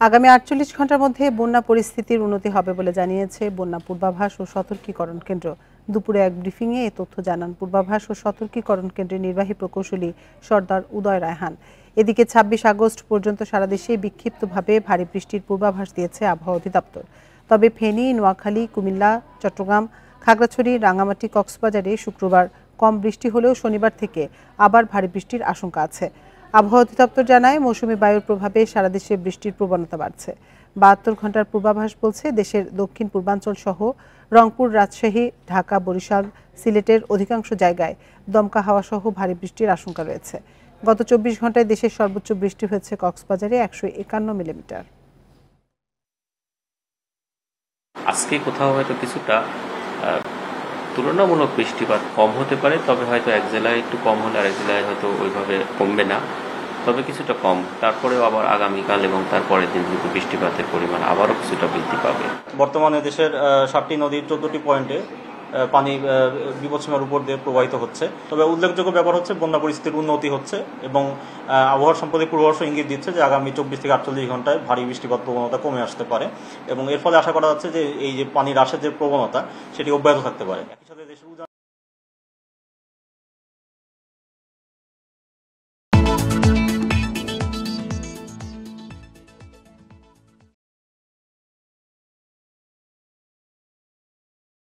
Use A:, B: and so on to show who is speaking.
A: আগামী ৪৮ ঘন্টার মধ্যে বন্যা পরিস্থিতির উন্নতি হবে বলে জানিয়েছে বন্যা পূর্বাভাস ও সতর্কীকরণ কেন্দ্র। দুপুরে এক ব্রিফিংয়ে এ তথ্য জানান পূর্বাভাস ও সতর্কীকরণ কেন্দ্রের নির্বাহী প্রকৌশলী সর্দার উদয় রায়হান। এদিকে ২৬ আগস্ট পর্যন্ত সারা দেশে বিক্ষিপ্তভাবে ভারী বৃষ্টির পূর্বাভাস দিয়েছে আবহাওয়া অধিদপ্তর। তবে ফেনী, নোয়াখালী, কুমিল্লা, চট্টগ্রাম, খাগড়াছড়ি, রাঙ্গামাটি, কক্সবাজারে শুক্রবার কম বৃষ্টি হলেও শনিবার থেকে আবার ভারী বৃষ্টির আশঙ্কা আছে। আবহাওয়া অধিদপ্তর জানায়, মৌসুমী বায়ুর প্রভাবে সারা দেশে বৃষ্টির প্রবণতা বাড়ছে। ৭২ ঘন্টার পূর্বাভাস বলছে দেশের দক্ষিণ পূর্বাঞ্চল সহ রংপুর, রাজশাহী, ঢাকা, বরিশাল, সিলেটের অধিকাংশ জায়গায় দমকা হাওয়া সহ ভারী বৃষ্টির আশঙ্কা রয়েছে। গত ২৪ ঘন্টায় দেশের সর্বোচ্চ বৃষ্টি হয়েছে কক্সবাজারে ১৫১ মিলিমিটার।
B: আজকে কোথাও হয়তো কিছুটা তুলনামূলক বৃষ্টিপাত কম হতে পারে, তবে হয়তো এক জেলায় একটু কম হলে আরেক জেলায় হয়তো ওইভাবে কমবে না, তবে কিছুটা কম। তারপরেও আবার আগামীকাল এবং তারপরের দিন কিন্তু বৃষ্টিপাতের পরিমাণ আবারও কিছুটা বৃদ্ধি পাবে।
C: বর্তমানে দেশের ৭টি নদীর ১৪টি পয়েন্টে পানি বিপদসীমার উপর দিয়ে প্রবাহিত হচ্ছে। তবে উল্লেখযোগ্য ব্যাপার হচ্ছে বন্যা পরিস্থিতির উন্নতি হচ্ছে এবং আবহাওয়া সম্প্রতি পূর্বাভাস ইঙ্গিত দিচ্ছে যে আগামী ২৪ থেকে ৪৮ ঘন্টায় ভারী বৃষ্টিপাত প্রবণতা কমে আসতে পারে এবং এর ফলে আশা করা যাচ্ছে যে এই যে পানির হ্রাসের যে প্রবণতা সেটি অব্যাহত থাকতে পারে। একই সাথে দেশের